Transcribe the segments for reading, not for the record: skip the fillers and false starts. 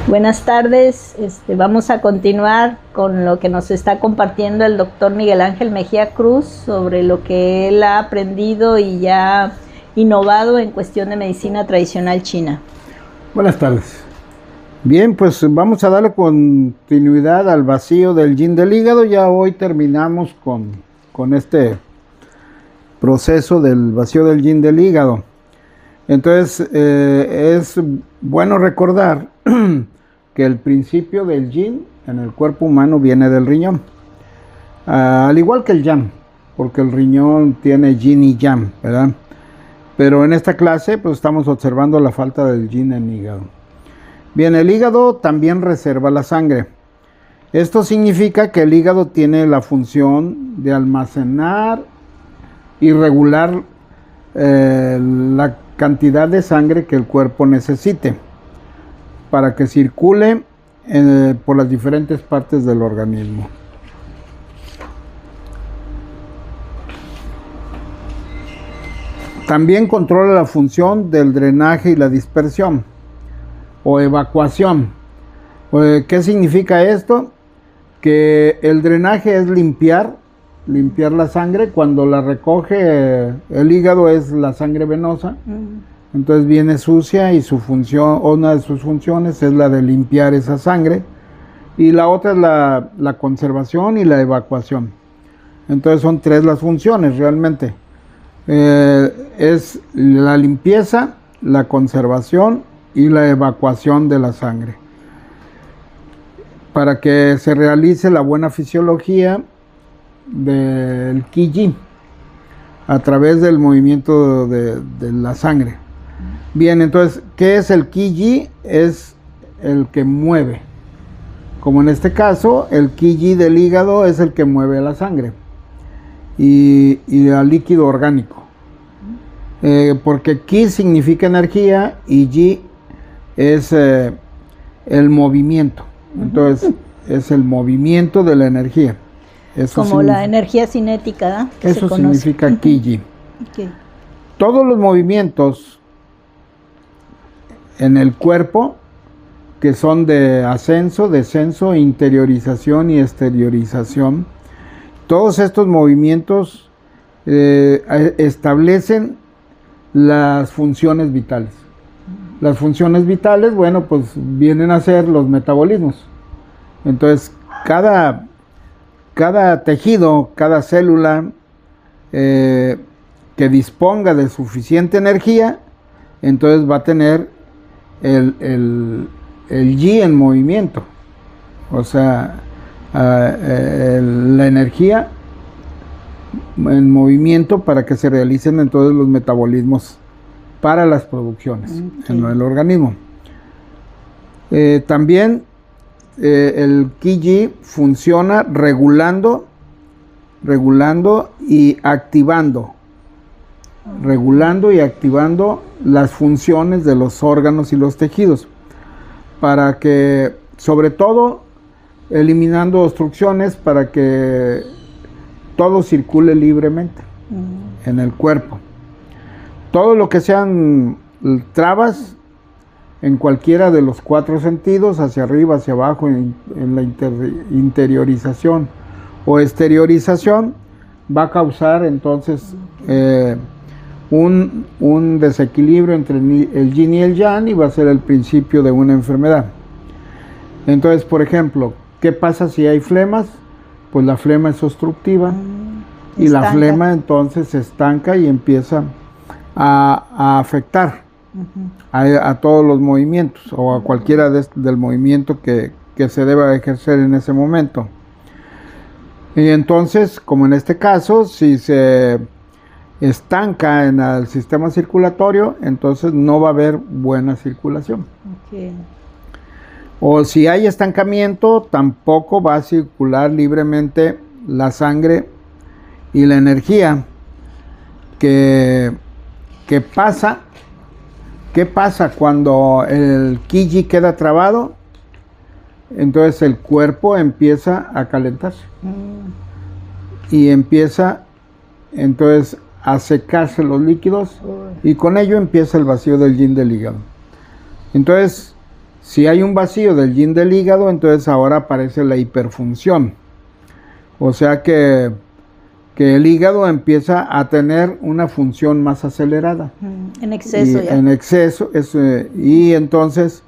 Buenas tardes, vamos a continuar con lo que nos está compartiendo el doctor Miguel Ángel Mejía Cruz sobre lo que él ha aprendido y ya innovado en cuestión de medicina tradicional china. Buenas tardes. Bien, pues vamos a darle continuidad al vacío del yin del hígado. Ya hoy terminamos con este proceso del vacío del yin del hígado. Entonces, es bueno recordar que el principio del yin en el cuerpo humano viene del riñón, al igual que el yang, porque el riñón tiene yin y yang, ¿verdad? Pero en esta clase pues estamos observando la falta del yin en el hígado. Bien, el hígado también reserva la sangre. Esto significa que el hígado tiene la función de almacenar y regular la cantidad de sangre que el cuerpo necesite para que circule por las diferentes partes del organismo. También controla la función del drenaje y la dispersión o evacuación. ¿Qué significa esto? Que el drenaje es limpiar la sangre. Cuando la recoge el hígado es la sangre venosa. Entonces viene sucia y su función, una de sus funciones es la de limpiar esa sangre, y la otra es la conservación y la evacuación. Entonces son tres las funciones realmente. Es la limpieza, la conservación y la evacuación de la sangre, para que se realice la buena fisiología del Qi a través del movimiento de la sangre. Bien, entonces, ¿qué es el Qi? Es el que mueve. Como en este caso, el Qi del hígado es el que mueve la sangre y el líquido orgánico. Porque Qi significa energía y Yi es el movimiento. Entonces, es el movimiento de la energía. Eso como la energía cinética, ¿eh? Eso significa Qi. Okay. Todos los movimientos en el cuerpo que son de ascenso, descenso, interiorización y exteriorización, todos estos movimientos establecen las funciones vitales. Las funciones vitales, bueno, pues vienen a ser los metabolismos. Entonces, cada tejido, cada célula que disponga de suficiente energía, entonces va a tener el Yi en movimiento. O sea, la energía en movimiento para que se realicen entonces los metabolismos para las producciones en el organismo. También el Qi funciona regulando y activando. Regulando y activando las funciones de los órganos y los tejidos, para que, sobre todo, eliminando obstrucciones para que todo circule libremente en el cuerpo. Todo lo que sean trabas en cualquiera de los cuatro sentidos, hacia arriba, hacia abajo, en la interiorización o exteriorización, va a causar entonces un desequilibrio entre el yin y el yang, y va a ser el principio de una enfermedad. Entonces, por ejemplo, ¿qué pasa si hay flemas? Pues la flema es obstructiva y la flema entonces se estanca y empieza a afectar a todos los movimientos, o a cualquiera del movimiento que se deba ejercer en ese momento. Y entonces, como en este caso, si se estanca en el sistema circulatorio, entonces no va a haber buena circulación. O si hay estancamiento, tampoco va a circular libremente la sangre y la energía que pasa. ¿Qué pasa cuando el Qi queda trabado? Entonces el cuerpo empieza a calentarse y empieza entonces a secarse los líquidos, y con ello empieza el vacío del yin del hígado. Entonces, Si hay un vacío del yin del hígado, entonces ahora aparece la hiperfunción. O sea que el hígado empieza a tener una función más acelerada. En exceso ya. En exceso, y entonces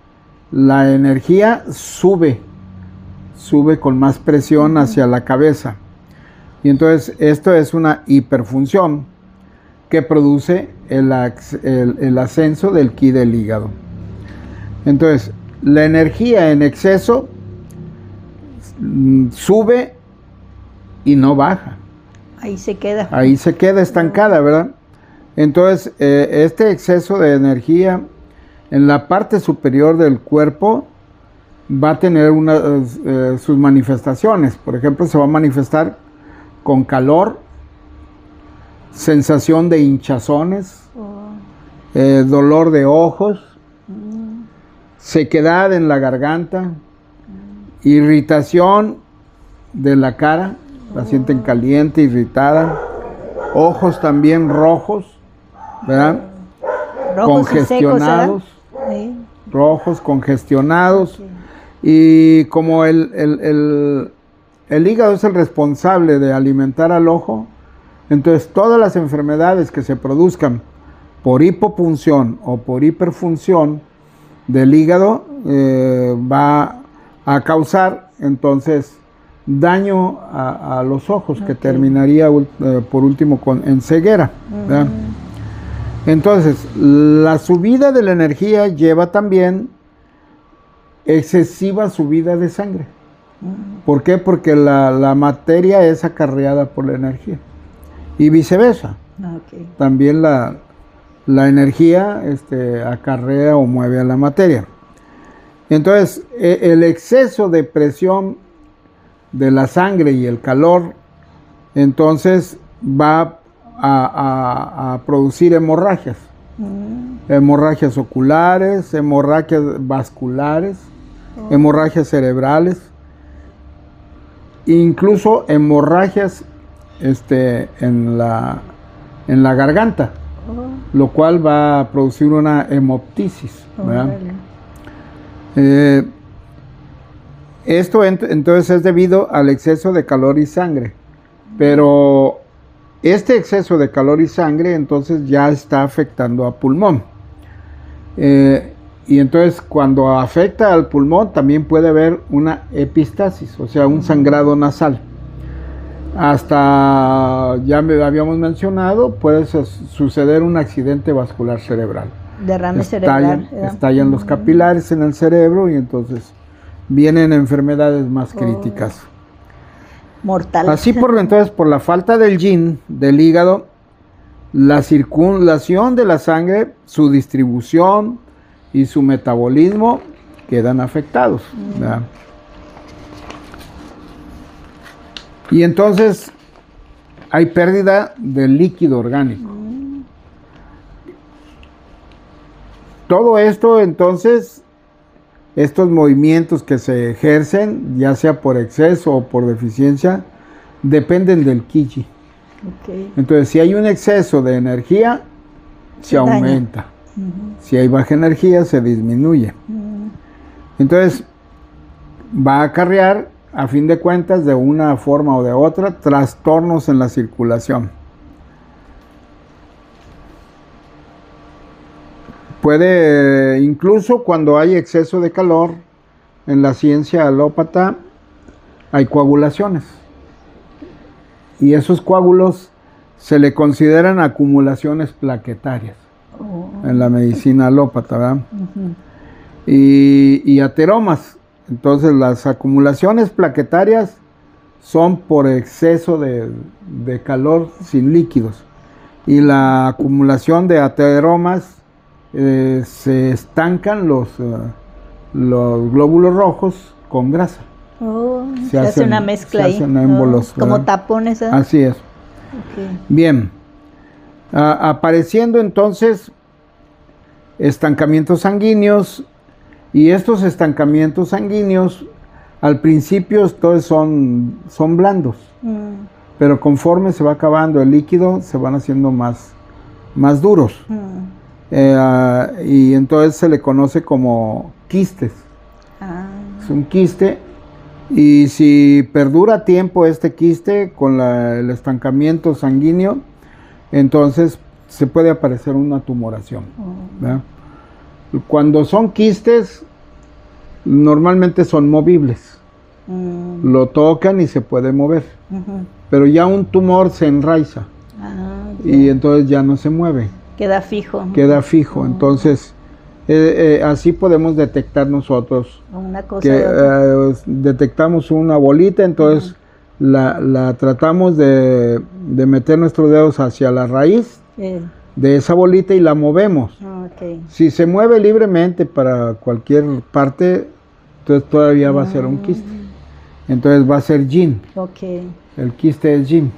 la energía sube con más presión hacia la cabeza. Y entonces esto es una hiperfunción que produce el ascenso del ki del hígado. Entonces, la energía en exceso sube y no baja. Ahí se queda. Ahí se queda estancada, ¿verdad? Entonces, este exceso de energía en la parte superior del cuerpo va a tener sus manifestaciones. Por ejemplo, se va a manifestar con calor, sensación de hinchazones, dolor de ojos, sequedad en la garganta, irritación de la cara, la sienten caliente, irritada, ojos también rojos, ¿verdad? Rojos congestionados, y secos, ¿verdad? rojos, congestionados, Okay. Y como el hígado es el responsable de alimentar al ojo, entonces todas las enfermedades que se produzcan por hipopunción o por hiperfunción del hígado va a causar entonces daño a los ojos, que terminaría por último en ceguera, ¿verdad? Entonces, la subida de la energía lleva también excesiva subida de sangre. ¿Por qué? Porque la materia es acarreada por la energía. Y viceversa. Okay. También la energía acarrea o mueve a la materia. Entonces, el exceso de presión de la sangre y el calor, entonces va a producir hemorragias. Hemorragias oculares, hemorragias vasculares, hemorragias cerebrales, incluso hemorragias en la garganta, lo cual va a producir una hemoptisis, ¿verdad? Esto entonces es debido al exceso de calor y sangre, pero este exceso de calor y sangre entonces ya está afectando a pulmón. Y entonces cuando afecta al pulmón también puede haber una epistasis, o sea, un sangrado nasal. Hasta, ya habíamos mencionado, puede suceder un accidente vascular cerebral. Derrame cerebral. Estallan los capilares en el cerebro y entonces vienen enfermedades más críticas. Mortal. Así entonces, por la falta del yin del hígado, la circulación de la sangre, su distribución y su metabolismo quedan afectados, ¿verdad? Y entonces hay pérdida del líquido orgánico. Todo esto entonces, estos movimientos que se ejercen, ya sea por exceso o por deficiencia, dependen del ki. Okay. Entonces, si hay un exceso de energía, se aumenta. Si hay baja energía, se disminuye. Entonces, va a acarrear, a fin de cuentas, de una forma o de otra, trastornos en la circulación. Puede, incluso cuando hay exceso de calor, en la ciencia alópata hay coagulaciones. Y esos coágulos se le consideran acumulaciones plaquetarias en la medicina alópata, ¿verdad? Y ateromas. Entonces las acumulaciones plaquetarias son por exceso de calor sin líquidos. Y la acumulación de ateromas se estancan los glóbulos rojos con grasa. Se hace una mezcla ahí. Émbolos, como tapones, ¿verdad? Así es. Okay. Bien. Apareciendo entonces estancamientos sanguíneos, y estos estancamientos sanguíneos al principio todos son blandos, pero conforme se va acabando el líquido se van haciendo más duros. Y entonces se le conoce como quistes. Es un quiste. Y si perdura tiempo este quiste con el estancamiento sanguíneo, entonces se puede aparecer una tumoración, ¿verdad? Cuando son quistes, normalmente son movibles. Lo tocan y se puede mover. Pero ya un tumor se enraiza y entonces ya no se mueve. Queda fijo. Queda fijo. Entonces, así podemos detectar nosotros una cosa que detectamos una bolita, entonces la tratamos de meter nuestros dedos hacia la raíz de esa bolita y la movemos. Si se mueve libremente para cualquier parte, entonces todavía va a ser un quiste. Entonces va a ser yin. El quiste es yin.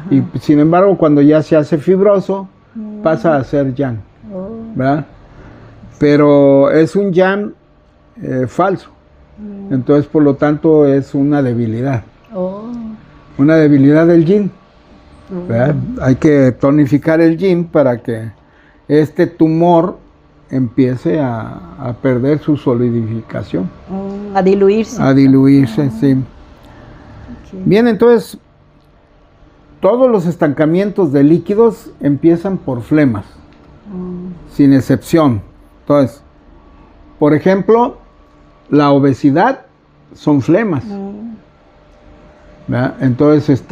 Y sin embargo, cuando ya se hace fibroso, pasa a ser yang, ¿verdad? Pero es un yang falso. Entonces, por lo tanto, es una debilidad. Una debilidad del yin. ¿Verdad? Hay que tonificar el yin para que este tumor empiece a perder su solidificación. A diluirse. A diluirse, sí. Bien, entonces, todos los estancamientos de líquidos empiezan por flemas, sin excepción. Entonces, por ejemplo, la obesidad son flemas. ¿Verdad? Entonces,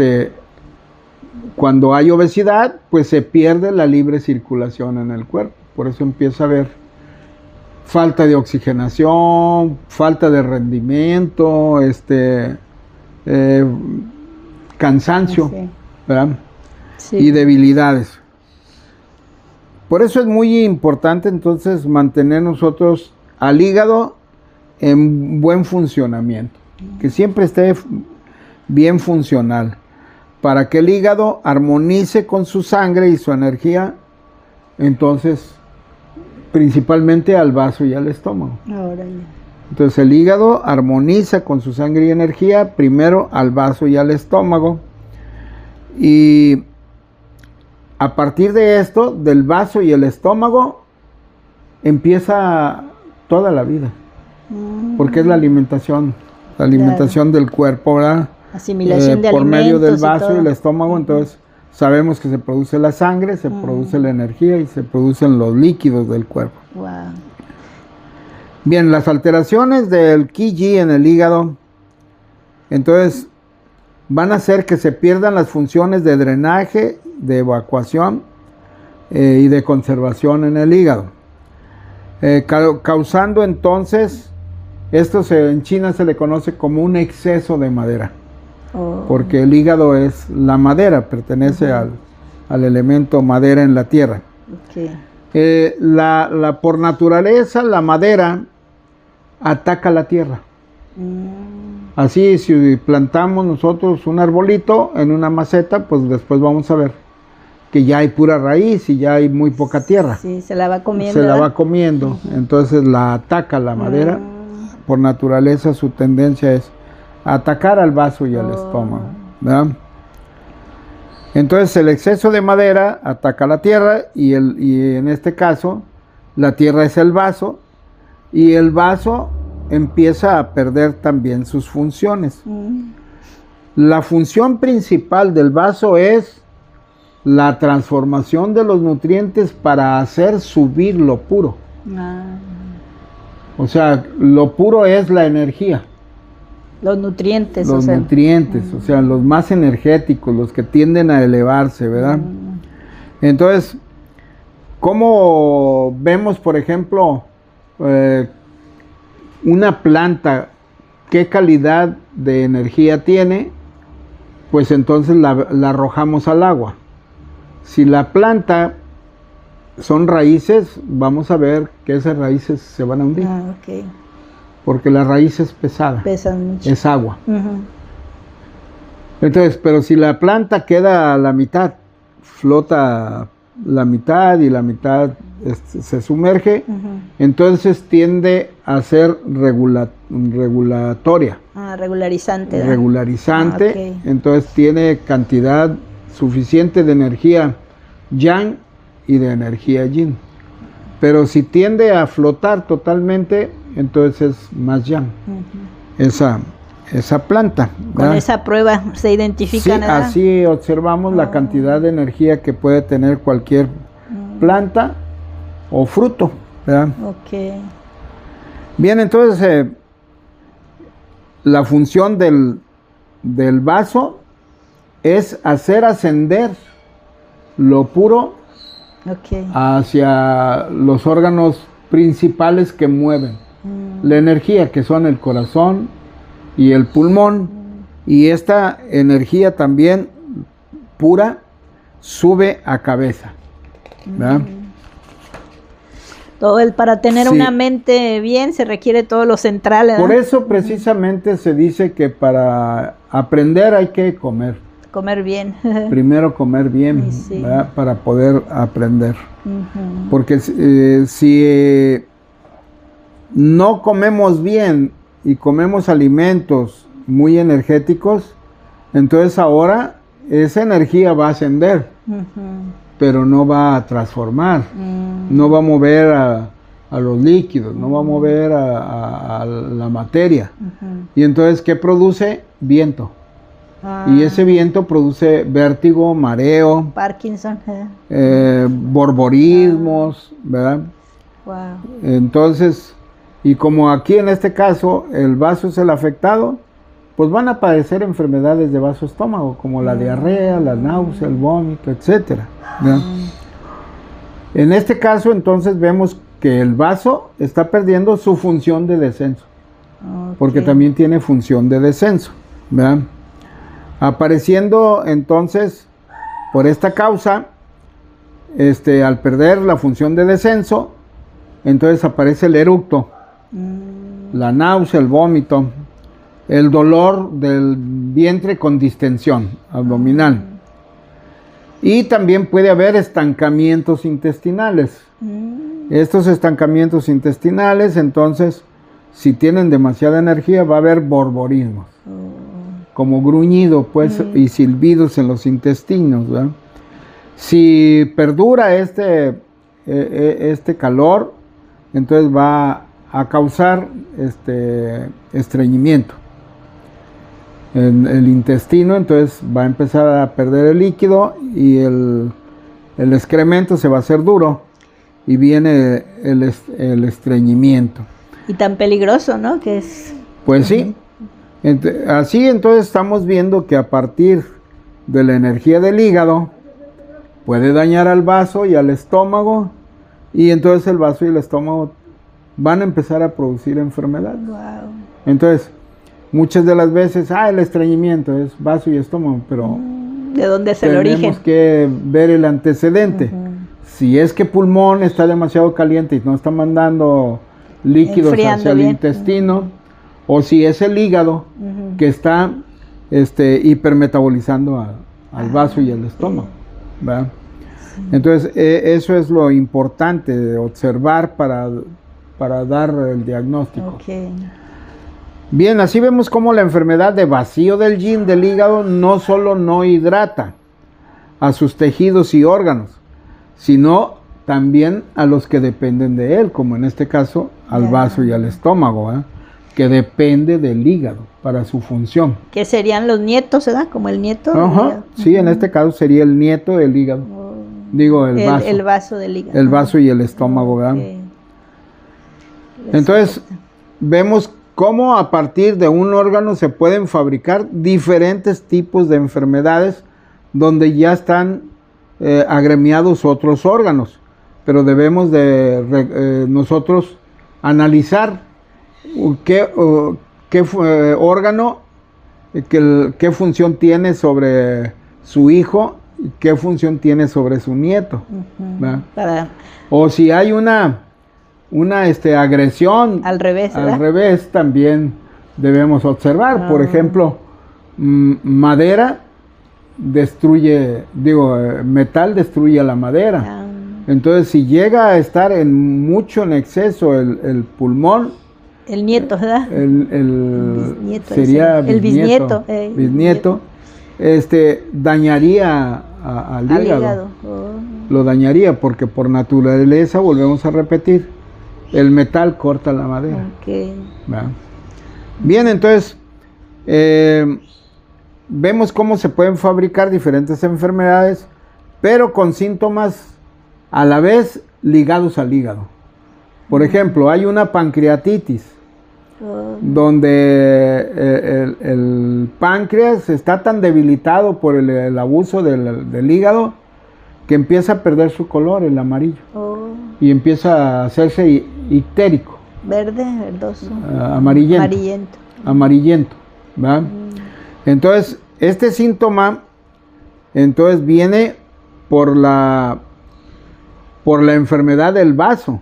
cuando hay obesidad, pues se pierde la libre circulación en el cuerpo. Por eso empieza a haber falta de oxigenación, falta de rendimiento, cansancio, ¿verdad? Y debilidades. Por eso es muy importante entonces mantener nosotros al hígado en buen funcionamiento, que siempre esté bien funcional, para que el hígado armonice con su sangre y su energía, entonces principalmente al vaso y al estómago. Entonces el hígado armoniza con su sangre y energía primero al vaso y al estómago, y a partir de esto, del vaso y el estómago, empieza toda la vida, porque es la alimentación del cuerpo, ¿verdad? Asimilación de por alimentos medio del vaso y el todo. estómago. Entonces sabemos que se produce la sangre, se produce la energía y se producen los líquidos del cuerpo. Bien, las alteraciones del Qi en el hígado, entonces van a hacer que se pierdan las funciones de drenaje, de evacuación y de conservación en el hígado, causando entonces, en China se le conoce como un exceso de madera, porque el hígado es la madera, pertenece al elemento madera en la tierra. Por naturaleza, la madera ataca la tierra. Así, si plantamos nosotros un arbolito en una maceta, pues después vamos a ver que ya hay pura raíz y ya hay muy poca tierra. Sí, se la va comiendo. Se la va comiendo, entonces la ataca la madera. Por naturaleza su tendencia es atacar al vaso y al estómago, ¿verdad? Entonces el exceso de madera ataca la tierra y en este caso la tierra es el vaso y el vaso empieza a perder también sus funciones. La función principal del vaso es la transformación de los nutrientes para hacer subir lo puro. O sea, lo puro es la energía. Los nutrientes. Los nutrientes, o sea, los más energéticos, los que tienden a elevarse, ¿verdad? Entonces, ¿cómo vemos, por ejemplo, una planta, qué calidad de energía tiene? Pues entonces la arrojamos al agua. Si la planta son raíces, vamos a ver que esas raíces se van a hundir. Porque la raíz es pesada. Pesan mucho. Es agua. Entonces, pero si la planta queda a la mitad, flota la mitad y la mitad se sumerge, entonces tiende a ser regulatoria. Regularizante. Regularizante. Entonces tiene cantidad suficiente de energía yang y de energía yin. Pero si tiende a flotar totalmente, entonces es más yang. Esa planta. Con esa prueba se identifica. Sí, así observamos la cantidad de energía que puede tener cualquier planta o fruto, ¿verdad? Ok. Bien, entonces la función del vaso es hacer ascender lo puro hacia los órganos principales que mueven la energía, que son el corazón y el pulmón, y esta energía también pura sube a cabeza, ¿verdad? Para tener una mente bien se requiere todo lo central, ¿verdad? Por eso precisamente se dice que para aprender hay que comer. Comer bien. Primero comer bien, ¿verdad? Para poder aprender. Porque si no comemos bien y comemos alimentos muy energéticos, entonces ahora esa energía va a ascender, pero no va a transformar, no va a mover a los líquidos, no va a mover a la materia. Y entonces, ¿qué produce? Viento. Y ese viento produce vértigo, mareo, Parkinson, borborismos, ¿verdad? Wow. Entonces, y como aquí en este caso el vaso es el afectado, pues van a padecer enfermedades de vaso estómago, como la diarrea, la náusea, el vómito, etcétera, ¿verdad? En este caso, entonces, vemos que el vaso está perdiendo su función de descenso, porque también tiene función de descenso, ¿verdad? Apareciendo entonces, por esta causa, al perder la función de descenso, entonces aparece el eructo, la náusea, el vómito, el dolor del vientre con distensión abdominal. Y también puede haber estancamientos intestinales. Estos estancamientos intestinales, entonces, si tienen demasiada energía, va a haber borborismos, como gruñido, pues, y silbidos en los intestinos, ¿verdad? Si perdura este calor, entonces va a causar estreñimiento en el intestino, entonces va a empezar a perder el líquido y el excremento se va a hacer duro y viene el estreñimiento. Y tan peligroso, ¿no? Que es. Pues sí. Así entonces estamos viendo que a partir de la energía del hígado puede dañar al vaso y al estómago, y entonces el vaso y el estómago van a empezar a producir enfermedades. Wow. Entonces, muchas de las veces, el estreñimiento es vaso y estómago, pero ¿de dónde es el origen? Tenemos que ver el antecedente. Si es que pulmón está demasiado caliente y no está mandando líquidos hacia el intestino, o si es el hígado que está hipermetabolizando al vaso y al estómago, ¿verdad? Entonces, eso es lo importante de observar para dar el diagnóstico. Bien, así vemos cómo la enfermedad de vacío del yin del hígado no solo no hidrata a sus tejidos y órganos, sino también a los que dependen de él, como en este caso al vaso y al estómago, ¿eh? Que depende del hígado para su función. ¿Qué serían los nietos, verdad? Como el nieto. Sí, en este caso sería el nieto del hígado. Digo, el vaso. El vaso del hígado. El vaso y el estómago, ¿verdad? Entonces, vemos cómo a partir de un órgano se pueden fabricar diferentes tipos de enfermedades donde ya están agremiados otros órganos, pero debemos de nosotros analizar qué órgano, qué función tiene sobre su hijo, qué función tiene sobre su nieto, o si hay una agresión al revés también debemos observar. Por ejemplo, madera destruye, metal destruye la madera. Entonces, si llega a estar mucho en exceso el pulmón, el nieto, ¿verdad? Sería bisnieto, dañaría al hígado. Lo dañaría porque por naturaleza, volvemos a repetir, el metal corta la madera. Okay. ¿Verdad? Bien, entonces vemos cómo se pueden fabricar diferentes enfermedades, pero con síntomas a la vez ligados al hígado. Por ejemplo, hay una pancreatitis, donde el páncreas está tan debilitado por el abuso del hígado que empieza a perder su color, el amarillo, y empieza a hacerse ictérico. Verde, verdoso. Amarillento. Amarillento, ¿verdad? Entonces, este síntoma viene por la enfermedad del vaso.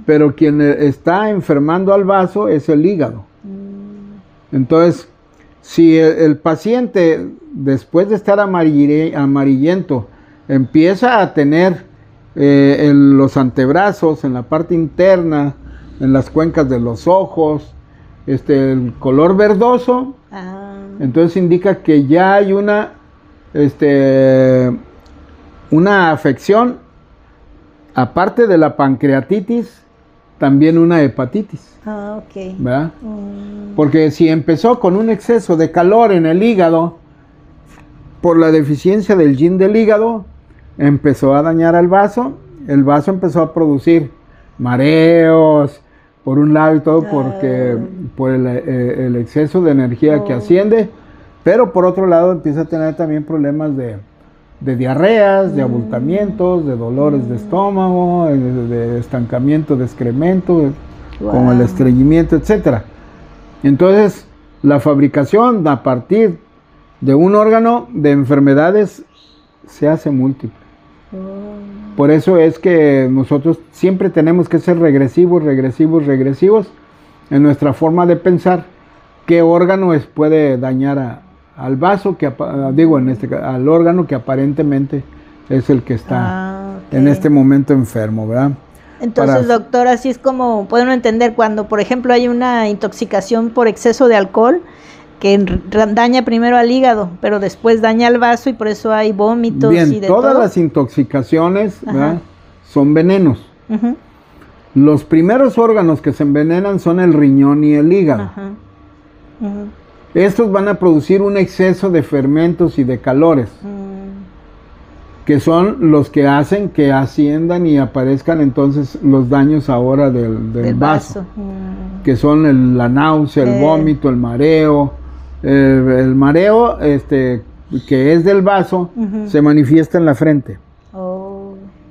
Pero quien está enfermando al vaso es el hígado. Entonces, si el paciente, después de estar amarillento, empieza a tener en los antebrazos, en la parte interna, en las cuencas de los ojos, el color verdoso, entonces indica que ya hay una afección, aparte de la pancreatitis, también una hepatitis. Ok. ¿Verdad? Porque si empezó con un exceso de calor en el hígado, por la deficiencia del yin del hígado, empezó a dañar al vaso, el vaso empezó a producir mareos, por un lado y todo, por el exceso de energía que asciende, pero por otro lado empieza a tener también problemas de diarreas, de abultamientos, de dolores de estómago, de estancamiento de excremento, como el estreñimiento, etc. Entonces, la fabricación a partir de un órgano de enfermedades se hace múltiple. Por eso es que nosotros siempre tenemos que ser regresivos en nuestra forma de pensar qué órgano puede dañar al vaso, al órgano que aparentemente es el que está en este momento enfermo, ¿verdad? Entonces, doctor, así es como podemos entender cuando, por ejemplo, hay una intoxicación por exceso de alcohol que daña primero al hígado, pero después daña al vaso y por eso hay vómitos. Bien, y de todas todo. las intoxicaciones, ¿verdad?, son venenos. Los primeros órganos que se envenenan son el riñón y el hígado. Estos van a producir un exceso de fermentos y de calores, que son los que hacen que asciendan y aparezcan entonces los daños ahora del vaso, que son la náusea, el vómito, el mareo. El mareo, que es del vaso, se manifiesta en la frente.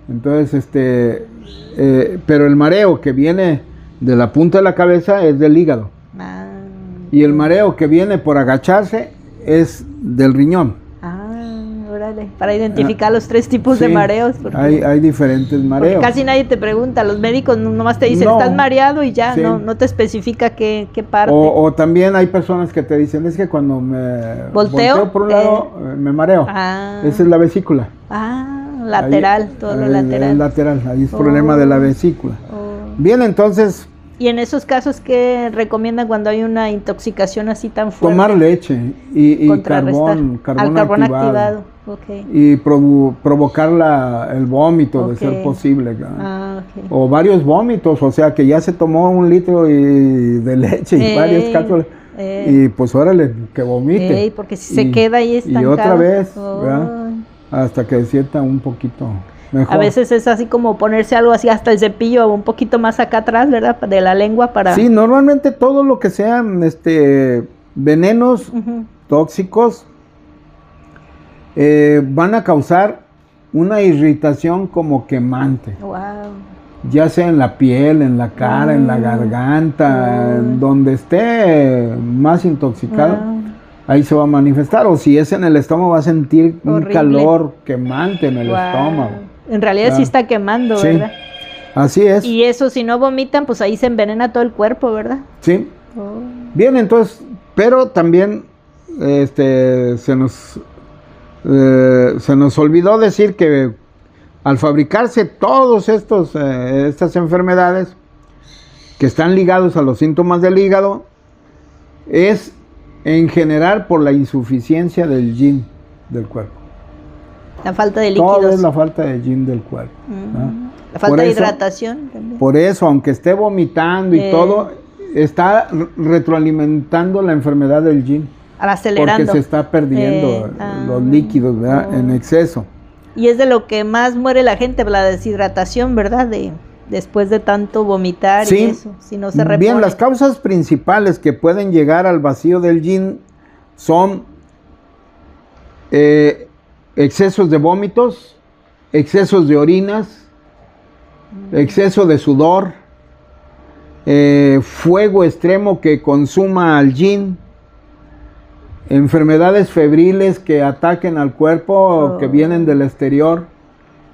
Entonces, pero el mareo que viene de la punta de la cabeza es del hígado. Y el mareo que viene por agacharse es del riñón. Órale, para identificar los tres tipos de mareos. Hay diferentes mareos. Porque casi nadie te pregunta, los médicos nomás te dicen, estás mareado y ya, no te especifica qué parte. O también hay personas que te dicen, es que cuando me volteo por un lado, me mareo. Esa es la vesícula. Lateral, ahí, todo lo lateral. Es lateral, ahí es problema de la vesícula. Bien, entonces... ¿Y en esos casos qué recomiendan cuando hay una intoxicación así tan fuerte? Tomar leche y carbón activado. Y provocar el vómito, de ser posible. O varios vómitos, o sea que ya se tomó 1 litro de leche y varias cápsulas. Y pues órale, que vomite. Porque si se queda ahí estancado. Y otra vez, hasta que sienta un poquito mejor. A veces es así como ponerse algo así hasta el cepillo un poquito más acá atrás, ¿verdad? De la lengua para... Sí, normalmente todo lo que sean venenos tóxicos van a causar una irritación como quemante. Ya sea en la piel, en la cara, en la garganta, en donde esté más intoxicado, ahí se va a manifestar. O si es en el estómago, va a sentir un calor quemante en el estómago. En realidad sí está quemando, ¿verdad? Así es. Y eso, si no vomitan, pues ahí se envenena todo el cuerpo, ¿verdad? Sí. Bien, entonces, pero también se nos olvidó decir que al fabricarse todos estas enfermedades que están ligados a los síntomas del hígado, es en general por la insuficiencia del yin del cuerpo. La falta de líquidos. Todo es la falta de yin del cuerpo. Falta de hidratación también. Por eso, aunque esté vomitando y todo, está retroalimentando la enfermedad del yin. Acelerando. Porque se está perdiendo los líquidos, ¿verdad? En exceso. Y es de lo que más muere la gente, la deshidratación, ¿verdad? Después de tanto vomitar y eso, si no se repone. Bien, las causas principales que pueden llegar al vacío del yin son excesos de vómitos, excesos de orinas, exceso de sudor, fuego extremo que consuma al yin, enfermedades febriles que ataquen al cuerpo, que vienen del exterior,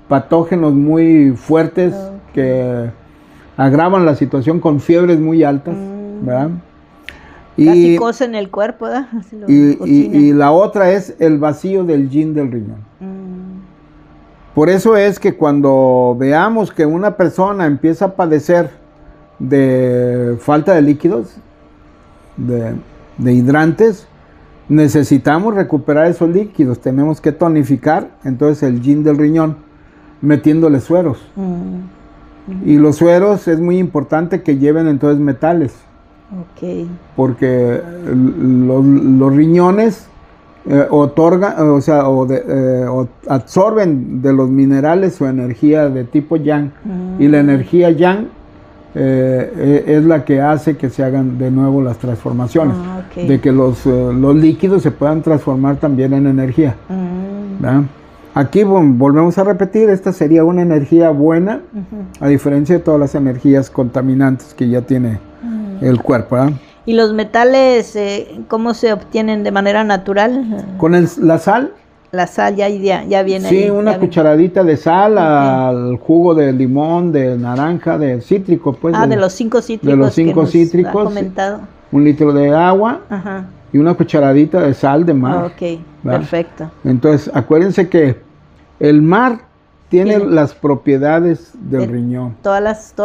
patógenos muy fuertes que agravan la situación con fiebres muy altas, ¿verdad? Casi cosa en el cuerpo, ¿verdad? Y la otra es el vacío del yin del riñón. Por eso es que cuando veamos que una persona empieza a padecer de falta de líquidos, de hidrantes, necesitamos recuperar esos líquidos, tenemos que tonificar entonces el yin del riñón metiéndole sueros. Y los sueros es muy importante que lleven entonces metales. Porque los riñones otorgan, absorben de los minerales su energía de tipo yang, y la energía yang es la que hace que se hagan de nuevo las transformaciones, de que los líquidos se puedan transformar también en energía. Aquí volvemos a repetir, esta sería una energía buena, a diferencia de todas las energías contaminantes que ya tiene el cuerpo. ¿Y los metales cómo se obtienen de manera natural? Con la sal. La sal ya viene. Sí, una cucharadita de sal al jugo de limón, de naranja, de cítrico, pues. De los 5 cítricos. De los 5 cítricos. Ha comentado. 1 litro de agua. Y una cucharadita de sal de mar. Perfecto. Entonces, acuérdense que el mar tiene las propiedades del riñón. Todos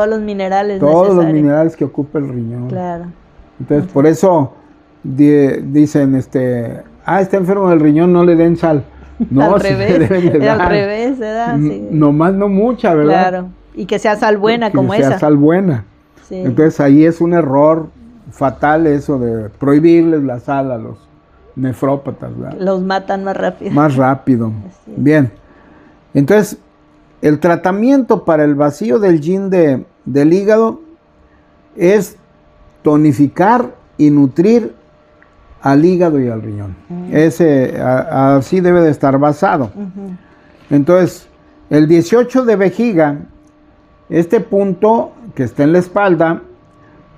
los minerales necesarios. Los minerales que ocupa el riñón. Claro. Entonces, por eso dicen, está enfermo del riñón, no le den sal. No, al revés, ¿verdad? Sí. Nomás no mucha, ¿verdad? Claro. Y que sea sal buena como esa. Que sea sal buena. Sí. Entonces, ahí es un error fatal eso de prohibirles la sal a los nefrópatas, ¿verdad? Los matan más rápido. Más rápido. Bien. Entonces, el tratamiento para el vacío del yin del hígado es tonificar y nutrir al hígado y al riñón. Así debe de estar basado. Entonces, el 18 de vejiga, este punto que está en la espalda,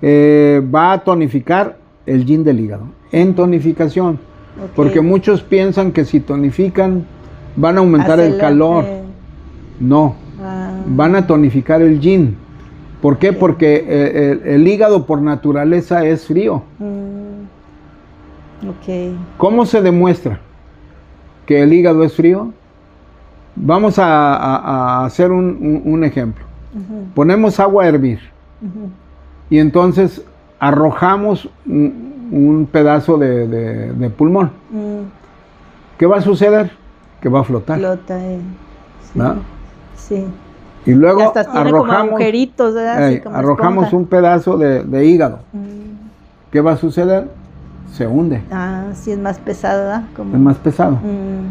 va a tonificar el yin del hígado, en tonificación. Porque muchos piensan que si tonifican van a aumentar el calor. No, van a tonificar el yin. ¿Por qué? Porque el hígado por naturaleza es frío. ¿Cómo se demuestra que el hígado es frío? Vamos a hacer un ejemplo. Ponemos agua a hervir y entonces arrojamos un pedazo de pulmón. ¿Qué va a suceder? Que va a flotar. Flota, sí. Y luego hasta tiene como agujeritos, ¿verdad? Como arrojamos esponja. Un pedazo de hígado. ¿Qué va a suceder? Se hunde. Sí, es más pesado, ¿verdad? Es más pesado.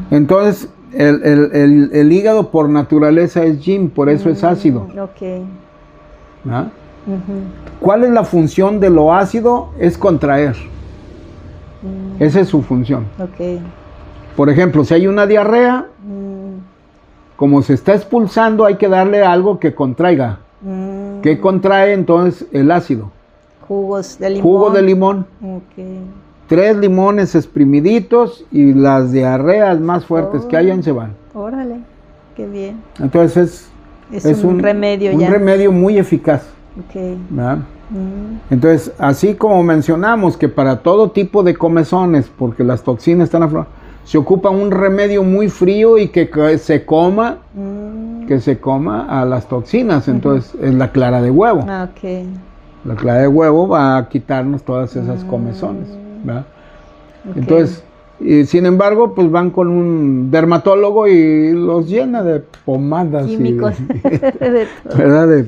Entonces, el hígado por naturaleza es yin, por eso es ácido. ¿Cuál es la función de lo ácido? Es contraer. Esa es su función. Por ejemplo, si hay una diarrea, como se está expulsando, hay que darle algo que contraiga. ¿Qué contrae entonces el ácido? Jugos de limón. Jugo de limón. 3 limones exprimiditos y las diarreas más fuertes que hayan se van. Órale, qué bien. Entonces es un remedio ya. Un remedio muy eficaz. Entonces, así como mencionamos que para todo tipo de comezones, porque las toxinas están afloradas, se ocupa un remedio muy frío y que se coma a las toxinas. Entonces es la clara de huevo. La clara de huevo va a quitarnos todas esas comezones, ¿verdad? Entonces Y sin embargo, pues van con un dermatólogo y los llena de pomadas. Químicos. ¿Verdad?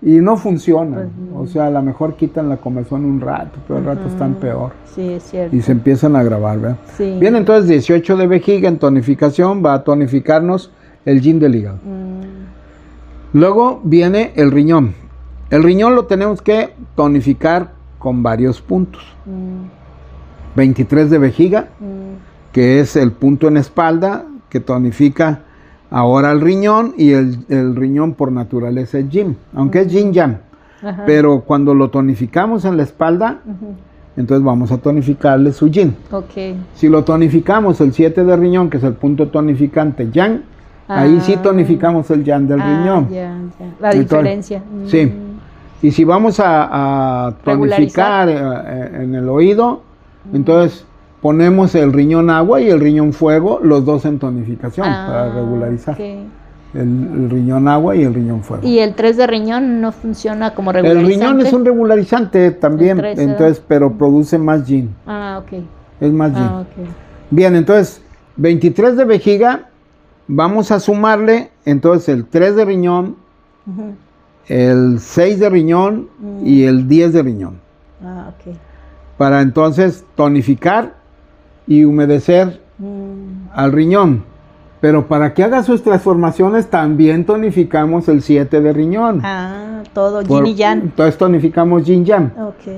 Y no funciona. O sea, a lo mejor quitan la comezón un rato, pero al rato están peor. Sí, es cierto. Y se empiezan a agravar, ¿verdad? Sí. Bien, entonces 18 de vejiga en tonificación va a tonificarnos el yin del hígado. Luego viene el riñón. El riñón lo tenemos que tonificar con varios puntos. 23 de vejiga, que es el punto en espalda, que tonifica ahora el riñón, y el riñón por naturaleza es yin, aunque es yin yang. Pero cuando lo tonificamos en la espalda, entonces vamos a tonificarle su yin. Si lo tonificamos el 7 de riñón, que es el punto tonificante yang, ahí sí tonificamos el yang del riñón. La diferencia. Sí. Y si vamos a tonificar en el oído, entonces ponemos el riñón agua y el riñón fuego, los dos en tonificación para regularizar. El riñón agua y el riñón fuego. ¿Y el 3 de riñón no funciona como regularizante? El riñón es un regularizante también, entonces, pero produce más yin. Es más yin. Bien, entonces, 23 de vejiga, vamos a sumarle, entonces, el 3 de riñón, el 6 de riñón y el 10 de riñón. Para entonces tonificar y humedecer al riñón. Pero para que haga sus transformaciones también tonificamos el 7 de riñón. Todo yin y yang. Entonces tonificamos yin yang.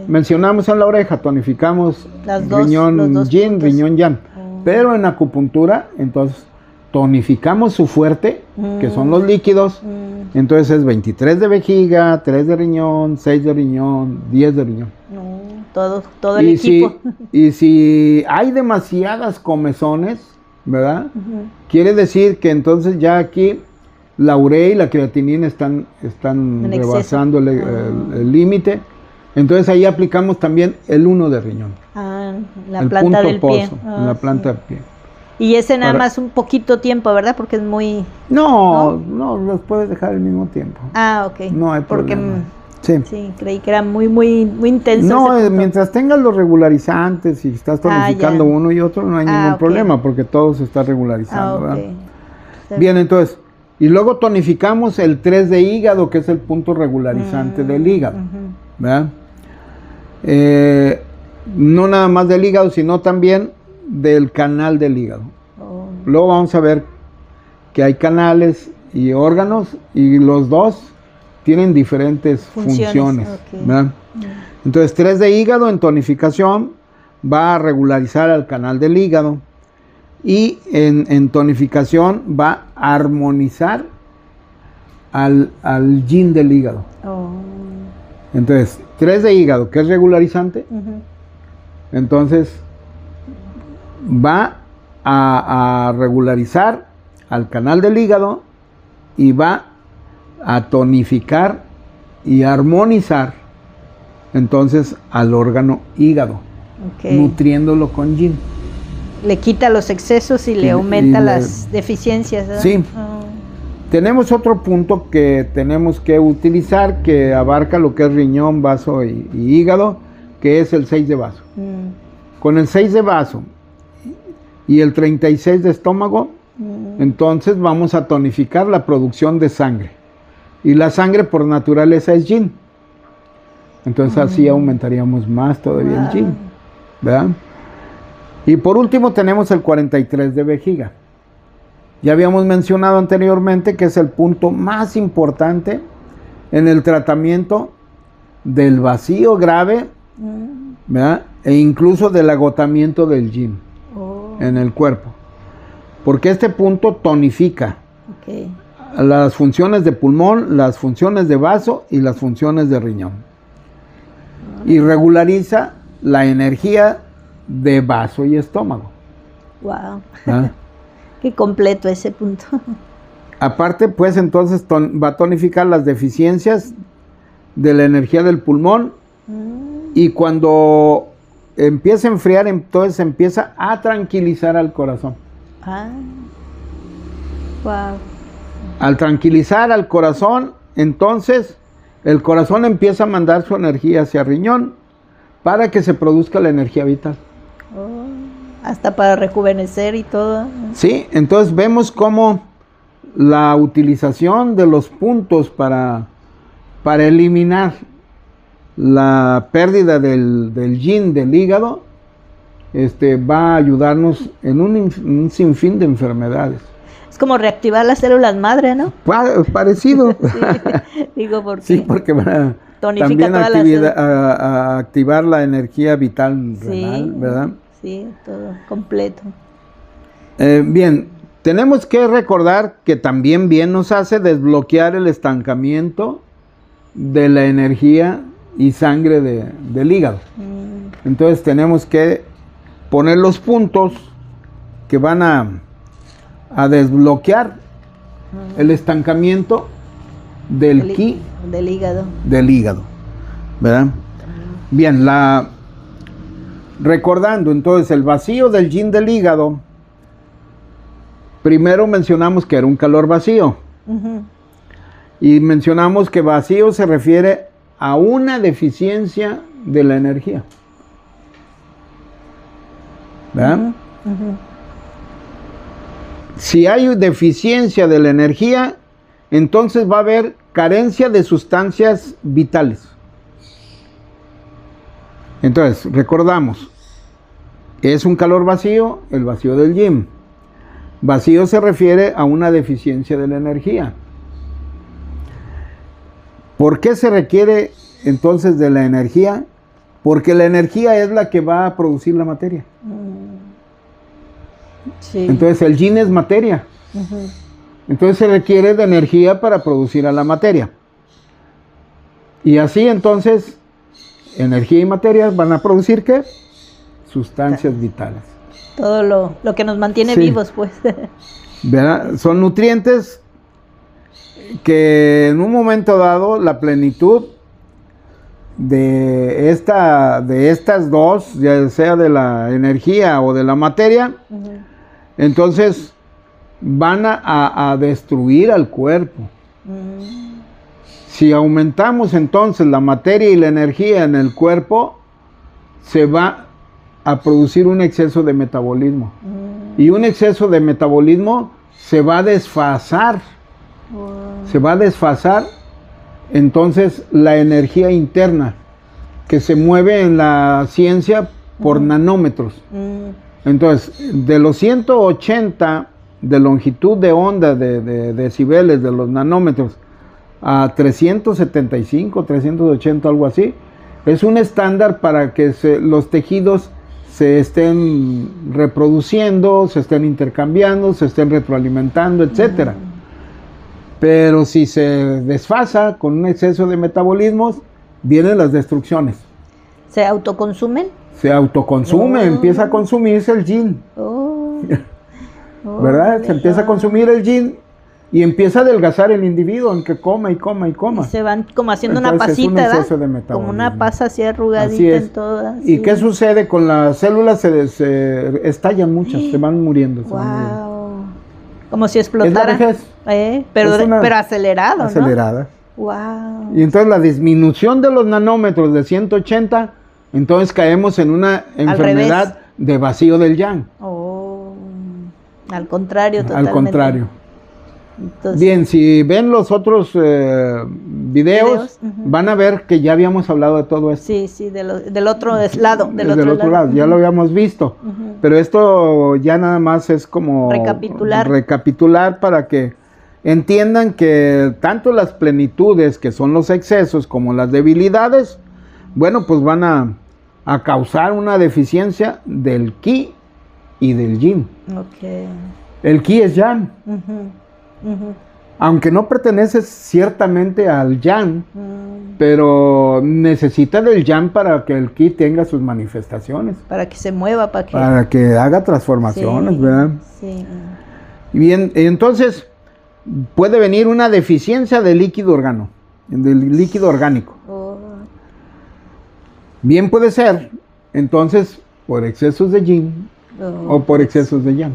Mencionamos en la oreja, tonificamos riñón yin, puntos. Riñón yang. Pero en acupuntura, entonces tonificamos su fuerte, que son los líquidos. Entonces es 23 de vejiga, 3 de riñón, 6 de riñón, 10 de riñón. Todo el equipo. Y si hay demasiadas comezones, ¿verdad? Quiere decir que entonces ya aquí la urea y la creatinina están rebasando el límite. Entonces ahí aplicamos también el 1 de riñón. La planta del pie. En la planta del pie. Y ese nada más un poquito tiempo, ¿verdad? Porque es muy... No, los puedes dejar al mismo tiempo. No hay problema. Sí, creí que era muy intenso. No, mientras tengas los regularizantes y estás tonificando uno y otro, no hay ningún problema, porque todo se está regularizando, ¿verdad? Bien, entonces, y luego tonificamos el 3 de hígado, que es el punto regularizante del hígado, ¿verdad? No nada más del hígado, sino también del canal del hígado. Luego vamos a ver que hay canales y órganos, y los dos tienen diferentes funciones. ¿Verdad? Entonces 3 de hígado en tonificación va a regularizar al canal del hígado, y en tonificación va a armonizar al yin del hígado. Entonces 3 de hígado, que es regularizante, entonces va a regularizar al canal del hígado y va a tonificar y armonizar entonces al órgano hígado, nutriéndolo con yin. Le quita los excesos y le aumenta las deficiencias, ¿verdad? Sí. Tenemos otro punto que tenemos que utilizar, que abarca lo que es riñón, vaso y hígado, que es el 6 de vaso. Con el 6 de vaso y el 36 de estómago, entonces vamos a tonificar la producción de sangre. Y la sangre por naturaleza es yin. Entonces así aumentaríamos más todavía el yin, ¿verdad? Y por último tenemos el 43 de vejiga. Ya habíamos mencionado anteriormente que es el punto más importante en el tratamiento del vacío grave, ¿verdad? E incluso del agotamiento del yin en el cuerpo. Porque este punto tonifica las funciones de pulmón, las funciones de vaso y las funciones de riñón. Y regulariza la energía de vaso y estómago. Wow. Qué completo ese punto. Aparte, pues entonces va a tonificar las deficiencias de la energía del pulmón, y cuando empieza a enfriar, entonces empieza a tranquilizar al corazón. Wow. Al tranquilizar al corazón, entonces el corazón empieza a mandar su energía hacia el riñón para que se produzca la energía vital. hasta para rejuvenecer y todo. Sí, entonces vemos cómo la utilización de los puntos para eliminar la pérdida del yin del hígado va a ayudarnos en un sinfín de enfermedades. Es como reactivar las células madre, ¿no? Parecido. Sí, digo porque sí, porque van a tonifica también todas a activar la energía vital renal, sí, ¿verdad? Sí, todo completo. Bien, tenemos que recordar que también bien nos hace desbloquear el estancamiento de la energía y sangre del hígado. Entonces tenemos que poner los puntos que van a desbloquear el estancamiento del ki del hígado. Del hígado, ¿verdad? Bien, recordando entonces el vacío del yin del hígado, primero mencionamos que era un calor vacío. Y mencionamos que vacío se refiere a una deficiencia de la energía. ¿Verdad? Si hay deficiencia de la energía, entonces va a haber carencia de sustancias vitales. Entonces, recordamos, es un calor vacío, el vacío del yin. Vacío se refiere a una deficiencia de la energía. ¿Por qué se requiere entonces de la energía? Porque la energía es la que va a producir la materia. Sí. Entonces el yin es materia. Entonces se requiere de energía para producir a la materia. Y así entonces energía y materia van a producir ¿qué? Sustancias vitales. Todo lo que nos mantiene sí. vivos, pues. ¿Verdad? Son nutrientes que en un momento dado la plenitud de estas dos, ya sea de la energía o de la materia, entonces van a destruir al cuerpo. Si aumentamos entonces la materia y la energía en el cuerpo, se va a producir un exceso de metabolismo. Y un exceso de metabolismo se va a desfasar. Se va a desfasar entonces la energía interna que se mueve en la ciencia por nanómetros. Entonces, de los 180 de longitud de onda de decibeles de los nanómetros a 375, 380, algo así, es un estándar para que los tejidos se estén reproduciendo, se estén intercambiando, se estén retroalimentando, etcétera. Pero si se desfasa con un exceso de metabolismos, vienen las destrucciones. ¿Se autoconsumen? Se autoconsume, empieza a consumirse el yin. ¿Verdad? Se empieza a consumir el yin y empieza a adelgazar el individuo, en que coma y coma y coma. Y se van como haciendo entonces, una pasita, es un exceso de ¿verdad? Como una pasa así arrugadita así es. En todas. ¿Y qué sucede con las células? Se estallan muchas, se van muriendo. Wow. Como si explotara. Es la vejez. Pero acelerado, acelerada. ¿no? Wow. Y entonces la disminución de los nanómetros de 180, entonces caemos en una enfermedad de vacío del yang. Al contrario, totalmente. Al contrario. Entonces, bien, si ven los otros videos, van a ver que ya habíamos hablado de todo esto. Sí, del otro lado. Del otro lado, ya lo habíamos visto. Pero esto ya nada más es como recapitular para que entiendan que tanto las plenitudes, que son los excesos, como las debilidades, bueno, pues van a causar una deficiencia del ki y del yin. El ki es yang. Aunque no pertenece ciertamente al yang, pero necesita del yang para que el ki tenga sus manifestaciones. Para que se mueva, para que haga transformaciones, sí, ¿verdad? Sí. Bien, entonces puede venir una deficiencia de líquido orgánico. Bien puede ser, entonces, por excesos de yin o por excesos de yang.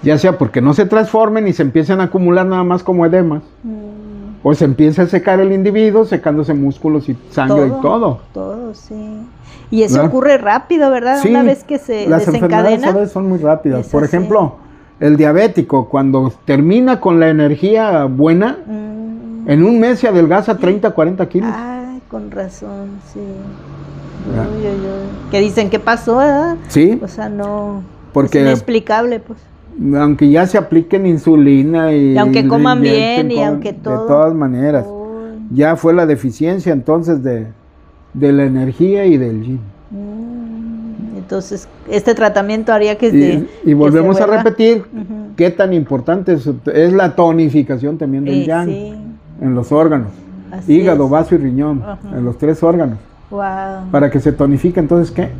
Ya sea porque no se transformen y se empiezan a acumular nada más como edemas, o se empieza a secar el individuo, secándose músculos y sangre y todo. sí. Y eso ¿verdad? ocurre rápido, ¿verdad? Sí, Una vez que se las enfermedades desencadena. a veces son muy rápidas. Es Por así. ejemplo, el diabético, cuando termina con la energía buena, en un mes se adelgaza 30, 40 kilos. Ay, con razón, sí. Ya. Uy, uy, uy. Que dicen, ¿qué pasó, verdad? Sí, O sea, no, porque es inexplicable, pues. aunque ya se apliquen insulina Y aunque le coman inyecten bien y aunque todo. de todas maneras, Uy. ya fue la deficiencia entonces de la energía y del yin. Entonces, este tratamiento haría que Y volvemos que se a vuelva. repetir Ujú. qué tan importante es la tonificación también del yang Sí, en los órganos, así hígado, es. vaso y riñón, Ajá. en los 3 órganos, Wow. para que se tonifique entonces qué,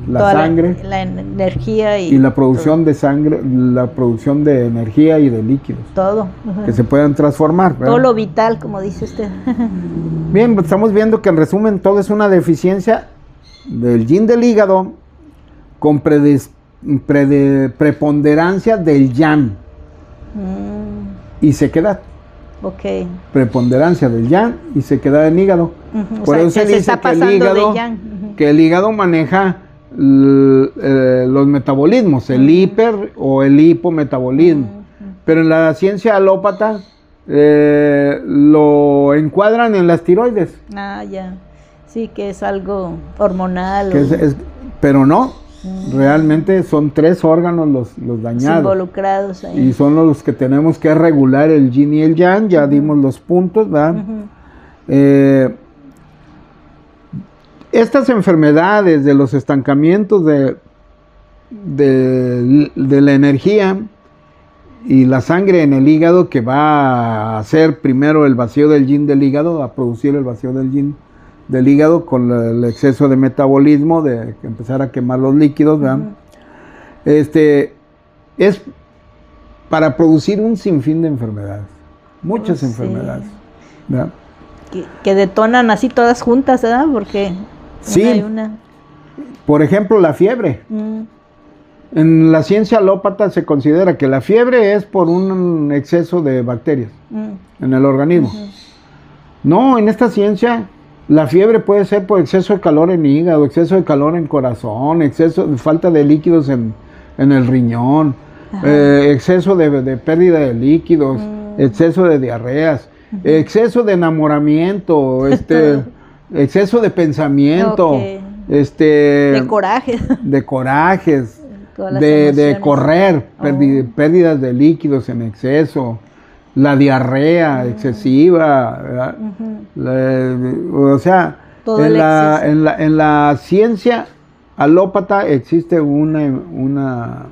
la Toda sangre la energía y la producción de sangre, la producción de energía y de líquidos todo. Ujú. que se puedan transformar, ¿verdad? Todo lo vital, como dice usted. Bien, pues estamos viendo que en resumen todo es una deficiencia del yin del hígado con preponderancia del yang y sequedad. Ok. Preponderancia del yang y sequedad del hígado. Ujú. O Por sea, eso se que dice está que el pasando de hígado, yang. Ujú. que el hígado maneja los metabolismos, el hiper o el hipometabolismo. Pero en la ciencia alópata lo encuadran en las tiroides. Ah, ya. Sí, que es algo hormonal. Que pero no, realmente son 3 órganos los dañados. Involucrados ahí. Y son los que tenemos que regular el yin y el yang, ya dimos los puntos, ¿verdad? Ujú. Estas enfermedades de los estancamientos de la energía y la sangre en el hígado, que va a hacer primero el vacío del yin del hígado, a producir el vacío del yin del hígado con el exceso de metabolismo, de empezar a quemar los líquidos, ¿verdad? Es para producir un sinfín de enfermedades, muchas Sí. enfermedades, ¿verdad? Que detonan así todas juntas, ¿verdad? Porque Sí. una y una. Por ejemplo, la fiebre. En la ciencia alópata se considera que la fiebre es por un exceso de bacterias en el organismo. No, en esta ciencia la fiebre puede ser por exceso de calor en hígado, exceso de calor en corazón, exceso de falta de líquidos en el riñón, exceso de pérdida de líquidos, exceso de diarreas, exceso de enamoramiento, exceso de pensamiento, Ok. de coraje. de corajes, Todas las de emociones. correr, pérdidas de líquidos en exceso, la diarrea excesiva, ¿verdad? O sea, Todo el exceso. en la ciencia alópata existe una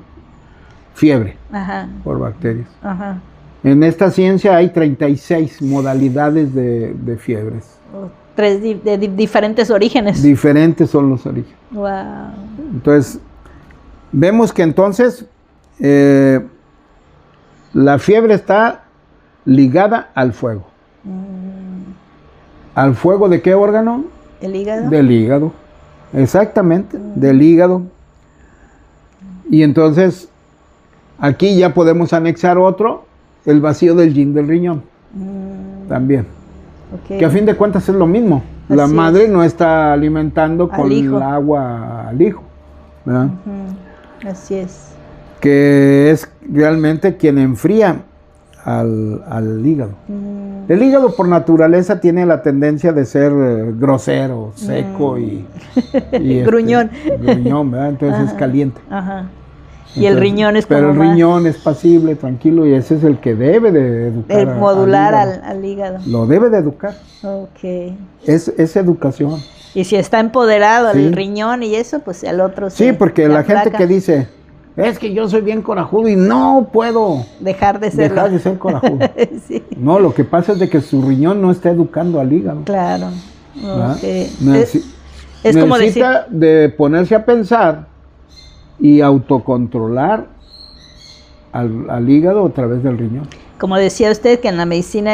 fiebre Ajá, por bacterias. ajá. En esta ciencia hay 36 modalidades de fiebres. 3 de diferentes orígenes. Diferentes son los orígenes. Wow. Entonces, vemos que entonces la fiebre está ligada al fuego. ¿Al fuego de qué órgano? ¿El hígado? Del hígado. Exactamente, del hígado. Y entonces, aquí ya podemos anexar otro, el vacío del yin del riñón. También. Okay. Que a fin de cuentas es lo mismo. La Así madre es. no está alimentando Al con hijo. el agua al hijo, ¿verdad? Así es. Que es realmente quien enfría al hígado. El hígado por naturaleza tiene la tendencia de ser grosero, seco y Gruñón. gruñón, ¿verdad? Entonces es caliente. Ajá. Y el riñón es como Pero el más- riñón es pasible, tranquilo, y ese es el que debe de educar el modular hígado. al hígado. Lo debe de educar. Ok. Es educación. Y si está empoderado Sí. el riñón y eso, pues al otro Sí, porque se la gente aplaca. que dice, es que yo soy bien corajudo y no puedo Dejar de ser. dejar de ser corajudo. Sí, No, lo que pasa es de que su riñón no está educando al hígado. claro. ¿verdad? Ok. Es como decir, necesita de ponerse a pensar y autocontrolar al hígado a través del riñón. como decía usted, que en la medicina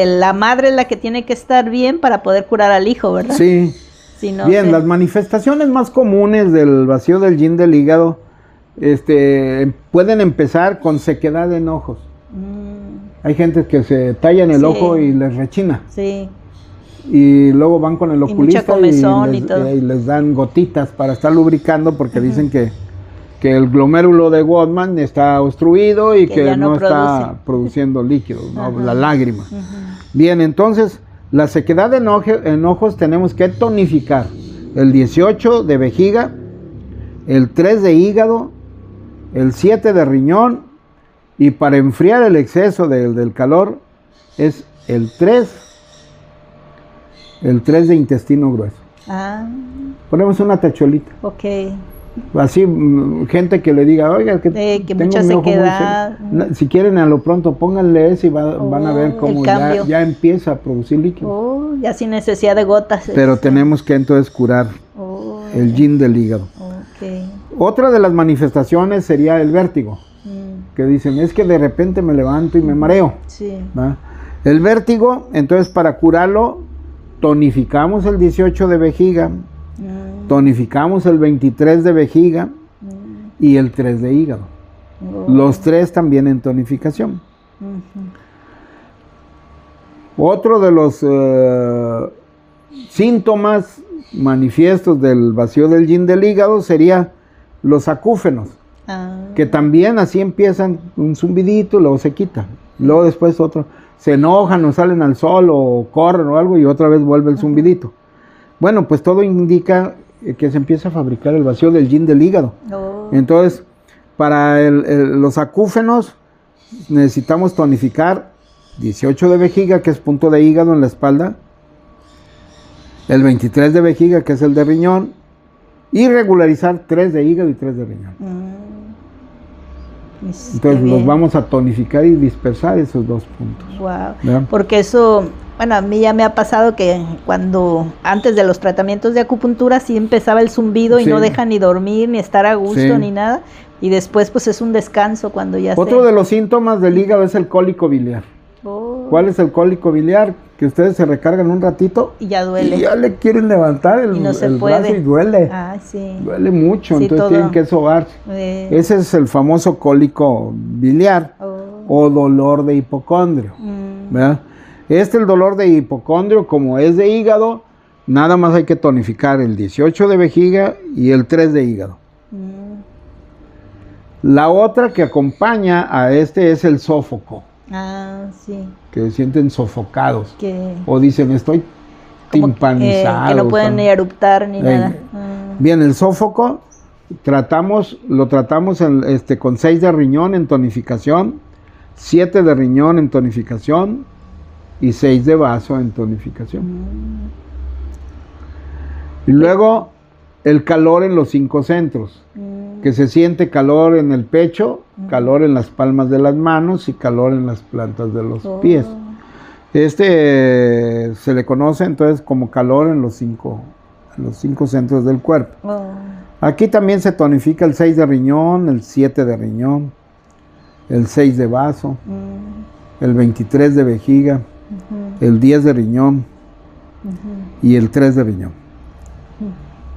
la madre es la que tiene que estar bien para poder curar al hijo, ¿verdad? Sí. Si no, Bien, las manifestaciones más comunes del vacío del yin del hígado pueden empezar con sequedad en ojos. Hay gente que se talla en el Sí. ojo y les rechina. Sí. y luego van con el oculista mucha comezón y todo. y les dan gotitas para estar lubricando porque dicen que el glomérulo de Gottman está obstruido y que no está produciendo líquido, ¿no? La lágrima. Bien, entonces la sequedad en ojos tenemos que tonificar el 18 de vejiga, el 3 de hígado, el 7 de riñón, y para enfriar el exceso del calor es el 3 de intestino grueso. Ponemos una tacholita. Ok. Así, gente que le diga, oiga, que tengo mucha sequedad. Si quieren, a lo pronto pónganle eso y van a ver cómo ya empieza a producir líquido. Ya sin necesidad de gotas. Pero tenemos que entonces curar el yin del hígado. Okay. Otra de las manifestaciones sería el vértigo, que dicen, es que de repente me levanto y me mareo. Sí. ¿Va? El vértigo, entonces para curarlo, tonificamos el 18 de vejiga, tonificamos el 23 de vejiga y el 3 de hígado. Los tres también en tonificación. Otro de los síntomas manifiestos del vacío del yin del hígado sería los acúfenos, que también así empiezan un zumbidito, luego se quita, luego después otro, se enojan o salen al sol o corren o algo y otra vez vuelve el zumbidito. Bueno, pues todo indica que se empieza a fabricar el vacío del yin del hígado. Entonces, para los acúfenos necesitamos tonificar 18 de vejiga, que es punto de hígado en la espalda, el 23 de vejiga, que es el de riñón, y regularizar 3 de hígado y 3 de riñón. Entonces los vamos a tonificar y dispersar esos dos puntos. Wow. Porque eso, bueno, a mí ya me ha pasado que antes de los tratamientos de acupuntura sí empezaba el zumbido y no deja ni dormir, ni estar a gusto, ni nada. Y después pues es un descanso cuando ya Otro de los síntomas del hígado es el cólico biliar. ¿Cuál es el cólico biliar? Que ustedes se recargan un ratito y ya duele. Y ya le quieren levantar el brazo y duele. Duele mucho, entonces tienen que sobarse. Ese es el famoso cólico biliar o dolor de hipocondrio. ¿Verdad? El dolor de hipocondrio, como es de hígado, nada más hay que tonificar el 18 de vejiga y el 3 de hígado. La otra que acompaña a es el sófoco. Que se sienten sofocados. O dicen, estoy timpanizado. Que no pueden ni eruptar ni nada. Bien, el sófoco lo tratamos con 6 de riñón en tonificación, 7 de riñón en tonificación y 6 de vaso en tonificación. Y luego el calor en los 5 centros, que se siente calor en el pecho, calor en las palmas de las manos y calor en las plantas de los pies. Se le conoce entonces como calor en los 5 centros del cuerpo. Aquí también se tonifica el 6 de riñón, el 7 de riñón, el 6 de vaso, el 23 de vejiga, el 10 de riñón y el 3 de riñón.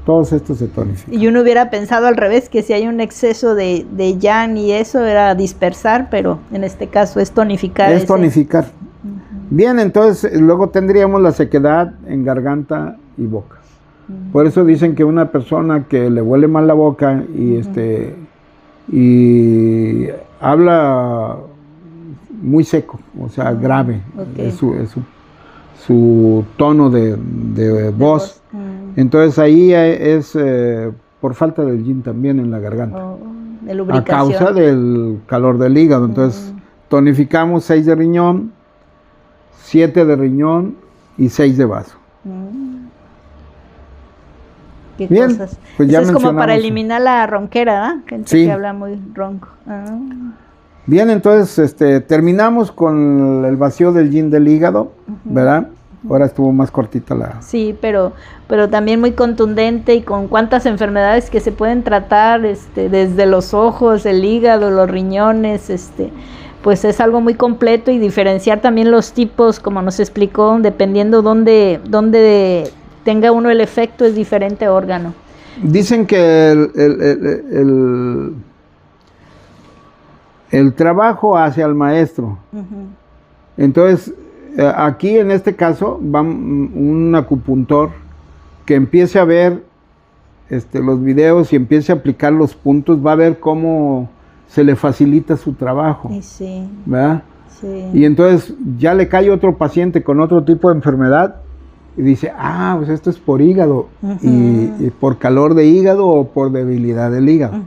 Todos estos se tonifican. Y uno hubiera pensado al revés, que si hay un exceso de yang y eso era dispersar, pero en este caso es tonificar. Es tonificar. Bien, entonces luego tendríamos la sequedad en garganta y boca. Por eso dicen que una persona que le huele mal la boca y habla muy seco, o sea, grave, es su tono de voz. Entonces ahí es por falta del yin también en la garganta, de lubricación. A causa del calor del hígado. Entonces tonificamos 6 de riñón, 7 de riñón y 6 de vaso. ¿Qué bien, cosas? Pues ya eso es como para eliminar la ronquera, ¿verdad? Gente que habla muy ronco. Bien, entonces terminamos con el vacío del yin del hígado, ¿verdad? Ahora estuvo más cortita la... Sí, pero también muy contundente y con cuántas enfermedades que se pueden tratar, desde los ojos, el hígado, los riñones, pues es algo muy completo, y diferenciar también los tipos, como nos explicó, dependiendo dónde tenga uno el efecto, es diferente órgano. Dicen que el trabajo hace al maestro. Entonces, aquí en este caso va un acupuntor que empiece a ver los videos y empiece a aplicar los puntos, va a ver cómo se le facilita su trabajo. Sí. ¿Verdad? Sí. Y entonces ya le cae otro paciente con otro tipo de enfermedad y dice, pues esto es por hígado, y por calor de hígado o por debilidad del hígado.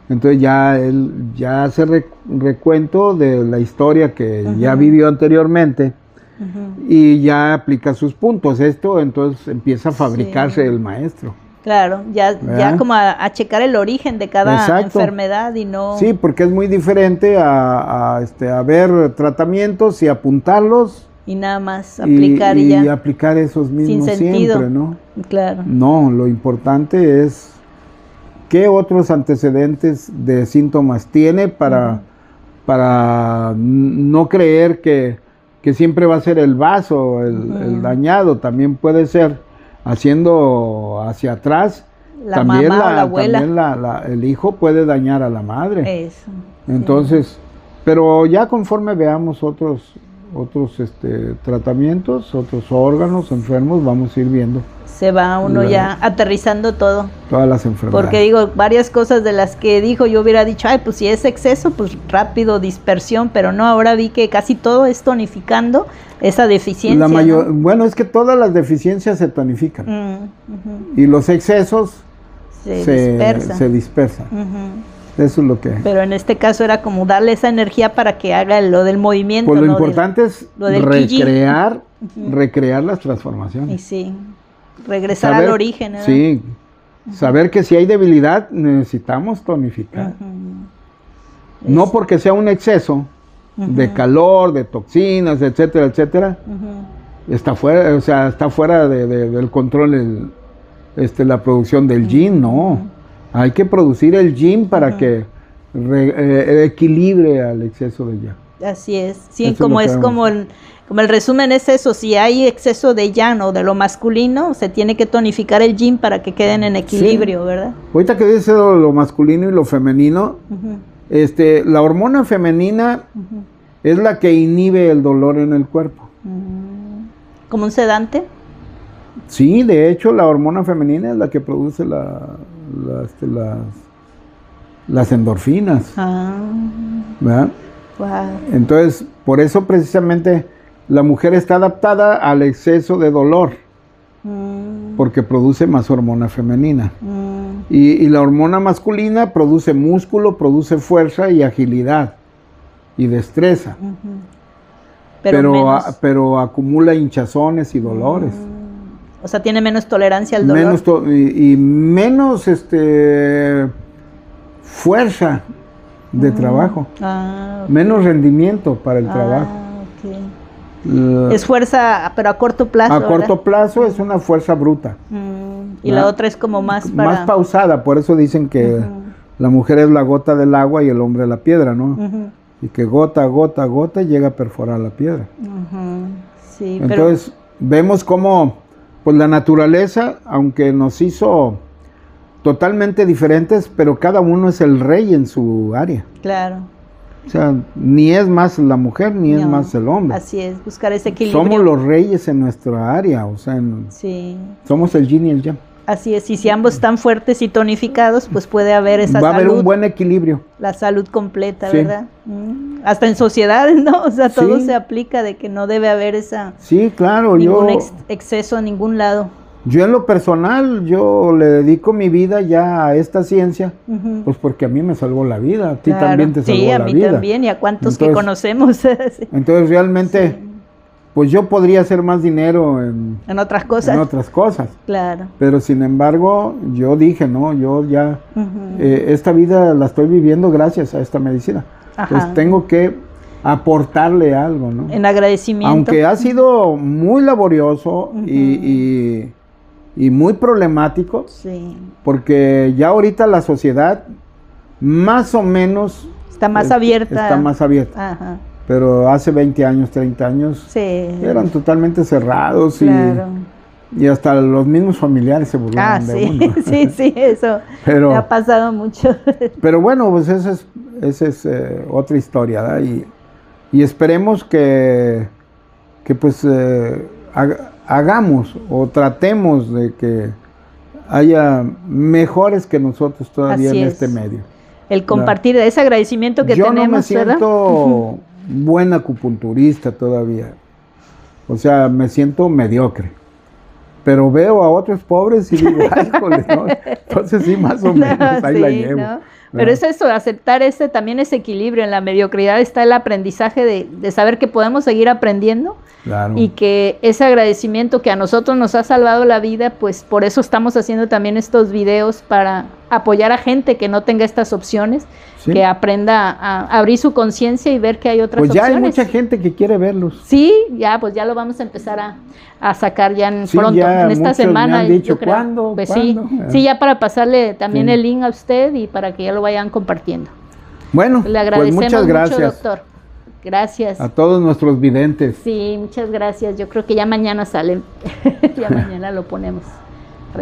Entonces ya él ya hace recuento de la historia que ya vivió anteriormente y ya aplica sus puntos. Esto entonces empieza a fabricarse el maestro. Claro, ya como a checar el origen de cada enfermedad y no... Sí, porque es muy diferente a ver tratamientos y apuntarlos. Y nada más aplicar y aplicar esos mismos sin sentido. Siempre, ¿no? Claro. No, lo importante es qué otros antecedentes de síntomas tiene para no creer que siempre va a ser el vaso el dañado. También puede ser haciendo hacia atrás, también mamá o la abuela. También el hijo puede dañar a la madre. Eso. Entonces, pero ya conforme veamos otros tratamientos, otros órganos enfermos, vamos a ir viendo. Se va uno ya aterrizando todo. Todas las enfermedades. Porque digo, varias cosas de las que dijo, yo hubiera dicho, pues si es exceso, pues rápido, dispersión, pero no, ahora vi que casi todo es tonificando esa deficiencia. ¿No? Bueno, es que todas las deficiencias se tonifican. Y los excesos se dispersan. Eso es lo que... Pero en este caso era como darle esa energía para que haga lo del movimiento. Pues lo importante es recrear las transformaciones. Y sí, regresar al origen. ¿verdad? Sí, saber que si hay debilidad necesitamos tonificar. No porque sea un exceso de calor, de toxinas, etcétera, etcétera. Está fuera, está fuera del control la producción del yin, no. Hay que producir el yin para que equilibre al exceso de yang. Así es. Sí, como el resumen es eso, si hay exceso de yang o de lo masculino, se tiene que tonificar el yin para que queden en equilibrio, ¿verdad? Ahorita que dice lo masculino y lo femenino, la hormona femenina es la que inhibe el dolor en el cuerpo. ¿Como un sedante? Sí, de hecho la hormona femenina es la que produce las endorfinas. ¿Verdad? Wow. Entonces, por eso precisamente la mujer está adaptada al exceso de dolor, porque produce más hormona femenina. Y la hormona masculina produce músculo, produce fuerza y agilidad y destreza. Pero acumula hinchazones y dolores. O sea, tiene menos tolerancia al dolor. Y menos fuerza de trabajo. Okay. Menos rendimiento para el trabajo. Okay. Es fuerza, pero a corto plazo. A corto plazo es una fuerza bruta. Y la otra es como más más pausada, por eso dicen que la mujer es la gota del agua y el hombre la piedra, ¿no? Y que gota a gota a gota llega a perforar la piedra. Sí, entonces vemos cómo pues la naturaleza, aunque nos hizo totalmente diferentes, pero cada uno es el rey en su área. Claro. O sea, ni es más la mujer, ni es más el hombre. Así es, buscar ese equilibrio. Somos los reyes en nuestra área, o sea, somos el yin y el yang. Así es, y si ambos están fuertes y tonificados, pues puede haber esa salud. Va a haber un buen equilibrio. La salud completa, ¿verdad? Hasta en sociedades, ¿no? O sea, todo se aplica de que no debe haber ningún exceso a ningún lado. Yo en lo personal, yo le dedico mi vida ya a esta ciencia, pues porque a mí me salvó la vida, a ti también te salvó la vida. Sí, a mí también, y a cuantos que conocemos. Entonces realmente, pues yo podría hacer más dinero en otras cosas. En otras cosas. Claro. Pero sin embargo, yo dije, no, yo ya, esta vida la estoy viviendo gracias a esta medicina. Pues tengo que aportarle algo, ¿no? En agradecimiento. Aunque ha sido muy laborioso y muy problemático, porque ya ahorita la sociedad más o menos está más abierta. Está más abierta. Pero hace 20 años, 30 años eran totalmente cerrados y hasta los mismos familiares se burlaban de uno. Sí, eso me ha pasado mucho. Pero bueno, pues esa es otra historia, ¿verdad? Y esperemos que que pues hagamos o tratemos de que haya mejores que nosotros todavía Así en es. este medio. El compartir ese agradecimiento que yo tenemos, no me siento ¿verdad? buen acupunturista todavía. O sea, me siento mediocre. Pero veo a otros pobres y digo, ay, joder, ¿no? Entonces sí, más o menos, ahí Sí, la llevo. ¿no? Pero es eso, aceptar también ese equilibrio. En la mediocridad está el aprendizaje de saber que podemos seguir aprendiendo. Claro. Y que ese agradecimiento que a nosotros nos ha salvado la vida, pues por eso estamos haciendo también estos videos para apoyar a gente que no tenga estas opciones, Sí. que aprenda a abrir su conciencia y ver que hay otras Pues ya opciones. hay mucha gente que quiere verlos. Sí, ya, pues ya lo vamos a empezar a sacar ya Sí, pronto, ya en esta muchos me semana. han dicho, yo creo. ¿cuándo? Pues ¿Cuándo? sí, ya para pasarle también Sí. el link a usted y para que ya lo vayan compartiendo. Bueno, Le pues agradecemos muchas mucho, gracias doctor. Gracias. a todos nuestros videntes. Sí, muchas gracias. Yo creo que ya mañana salen. Ya mañana lo ponemos.